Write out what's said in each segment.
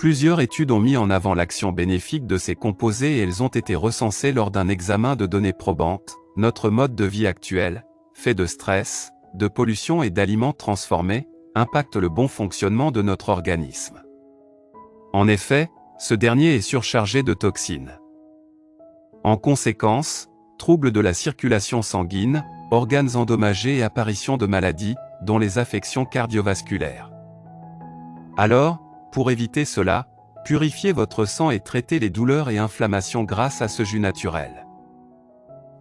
Plusieurs études ont mis en avant l'action bénéfique de ces composés et elles ont été recensées lors d'un examen de données probantes. Notre mode de vie actuel, fait de stress, de pollution et d'aliments transformés, impacte le bon fonctionnement de notre organisme. En effet, ce dernier est surchargé de toxines. En conséquence, troubles de la circulation sanguine, organes endommagés et apparition de maladies, dont les affections cardiovasculaires. Alors, pour éviter cela, purifiez votre sang et traitez les douleurs et inflammations grâce à ce jus naturel.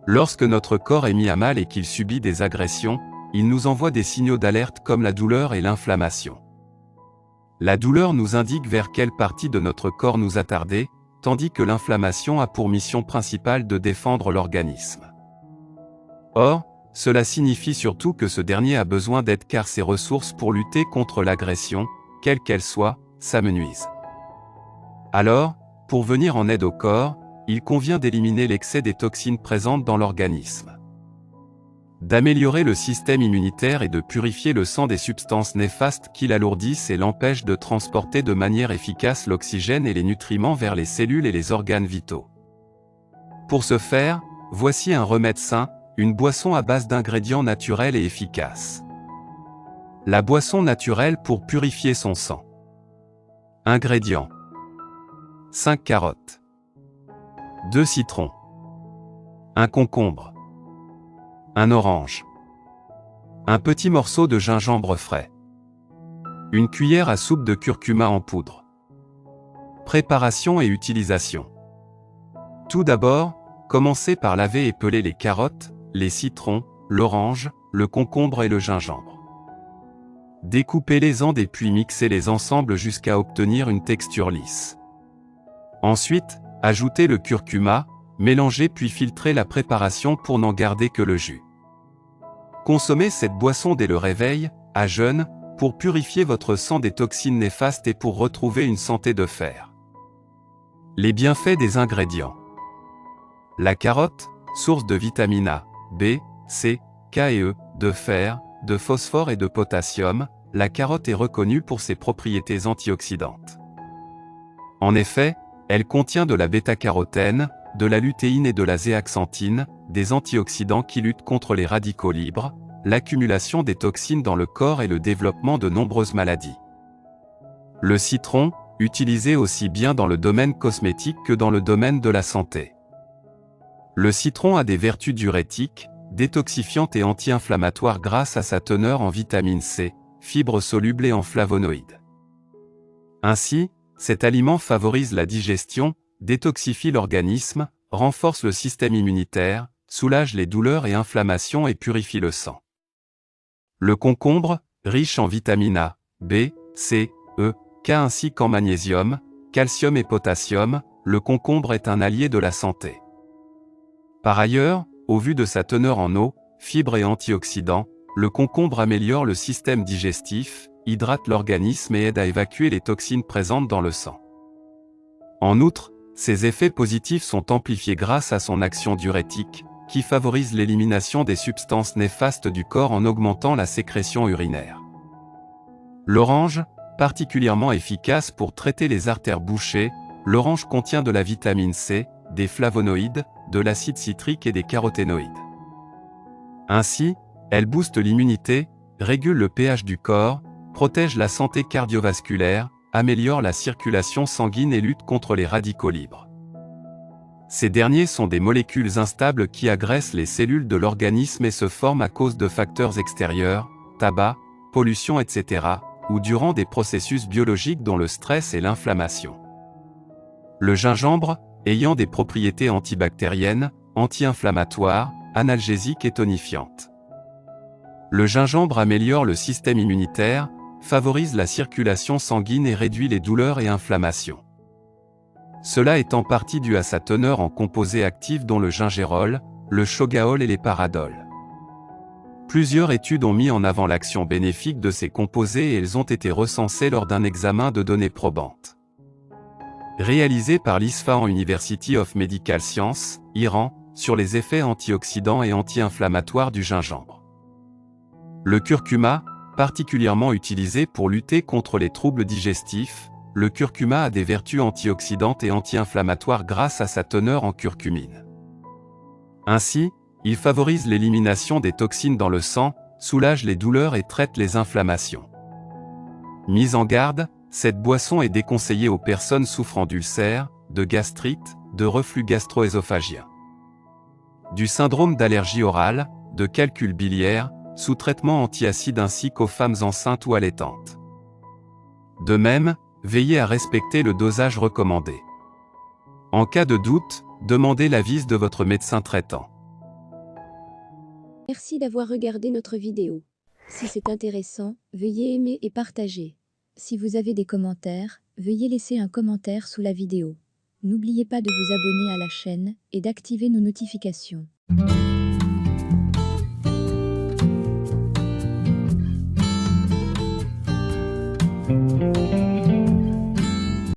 Lorsque notre corps est mis à mal et qu'il subit des agressions, il nous envoie des signaux d'alerte comme la douleur et l'inflammation. La douleur nous indique vers quelle partie de notre corps nous attarder, tandis que l'inflammation a pour mission principale de défendre l'organisme. Or, cela signifie surtout que ce dernier a besoin d'aide car ses ressources pour lutter contre l'agression, quelle qu'elle soit, s'amenuisent. Alors, pour venir en aide au corps, il convient d'éliminer l'excès des toxines présentes dans l'organisme, d'améliorer le système immunitaire et de purifier le sang des substances néfastes qui l'alourdissent et l'empêchent de transporter de manière efficace l'oxygène et les nutriments vers les cellules et les organes vitaux. Pour ce faire, voici un remède sain, une boisson à base d'ingrédients naturels et efficaces. La boisson naturelle pour purifier son sang. Ingrédients: 5 carottes, 2 citrons, 1 concombre, 1 orange, un petit morceau de gingembre frais, une cuillère à soupe de curcuma en poudre. Préparation et utilisation. Tout d'abord, commencez par laver et peler les carottes, les citrons, l'orange, le concombre et le gingembre. Découpez-les en dés puis mixez-les ensemble jusqu'à obtenir une texture lisse. Ensuite, ajoutez le curcuma, mélangez puis filtrez la préparation pour n'en garder que le jus. Consommez cette boisson dès le réveil, à jeun, pour purifier votre sang des toxines néfastes et pour retrouver une santé de fer. Les bienfaits des ingrédients. La carotte, source de vitamine A, B, C, K et E, de fer, de phosphore et de potassium, la carotte est reconnue pour ses propriétés antioxydantes. En effet, elle contient de la bêta-carotène, de la lutéine et de la zéaxanthine, des antioxydants qui luttent contre les radicaux libres, l'accumulation des toxines dans le corps et le développement de nombreuses maladies. Le citron, utilisé aussi bien dans le domaine cosmétique que dans le domaine de la santé. Le citron a des vertus diurétiques, détoxifiante et anti-inflammatoire grâce à sa teneur en vitamine C, fibres solubles et en flavonoïdes. Ainsi, cet aliment favorise la digestion, détoxifie l'organisme, renforce le système immunitaire, soulage les douleurs et inflammations et purifie le sang. Le concombre, riche en vitamine A, B, C, E, K ainsi qu'en magnésium, calcium et potassium, le concombre est un allié de la santé. Par ailleurs, au vu de sa teneur en eau, fibres et antioxydants, le concombre améliore le système digestif, hydrate l'organisme et aide à évacuer les toxines présentes dans le sang. En outre, ses effets positifs sont amplifiés grâce à son action diurétique, qui favorise l'élimination des substances néfastes du corps en augmentant la sécrétion urinaire. L'orange, particulièrement efficace pour traiter les artères bouchées, l'orange contient de la vitamine C, des flavonoïdes, de l'acide citrique et des caroténoïdes. Ainsi, elle booste l'immunité, régule le pH du corps, protège la santé cardiovasculaire, améliore la circulation sanguine et lutte contre les radicaux libres. Ces derniers sont des molécules instables qui agressent les cellules de l'organisme et se forment à cause de facteurs extérieurs, tabac, pollution etc., ou durant des processus biologiques dont le stress et l'inflammation. Le gingembre, ayant des propriétés antibactériennes, anti-inflammatoires, analgésiques et tonifiantes. Le gingembre améliore le système immunitaire, favorise la circulation sanguine et réduit les douleurs et inflammations. Cela est en partie dû à sa teneur en composés actifs dont le gingérol, le shogaol et les paradols. Plusieurs études ont mis en avant l'action bénéfique de ces composés et elles ont été recensées lors d'un examen de données probantes. Réalisé par l'Isfahan University of Medical Sciences, Iran, sur les effets antioxydants et anti-inflammatoires du gingembre. Le curcuma, particulièrement utilisé pour lutter contre les troubles digestifs, le curcuma a des vertus antioxydantes et anti-inflammatoires grâce à sa teneur en curcumine. Ainsi, il favorise l'élimination des toxines dans le sang, soulage les douleurs et traite les inflammations. Mise en garde, cette boisson est déconseillée aux personnes souffrant d'ulcères, de gastrite, de reflux gastro-œsophagien, du syndrome d'allergie orale, de calcul biliaire, sous traitement antiacide ainsi qu'aux femmes enceintes ou allaitantes. De même, veillez à respecter le dosage recommandé. En cas de doute, demandez l'avis de votre médecin traitant. Merci d'avoir regardé notre vidéo. Si c'est intéressant, veuillez aimer et partager. Si vous avez des commentaires, veuillez laisser un commentaire sous la vidéo. N'oubliez pas de vous abonner à la chaîne et d'activer nos notifications.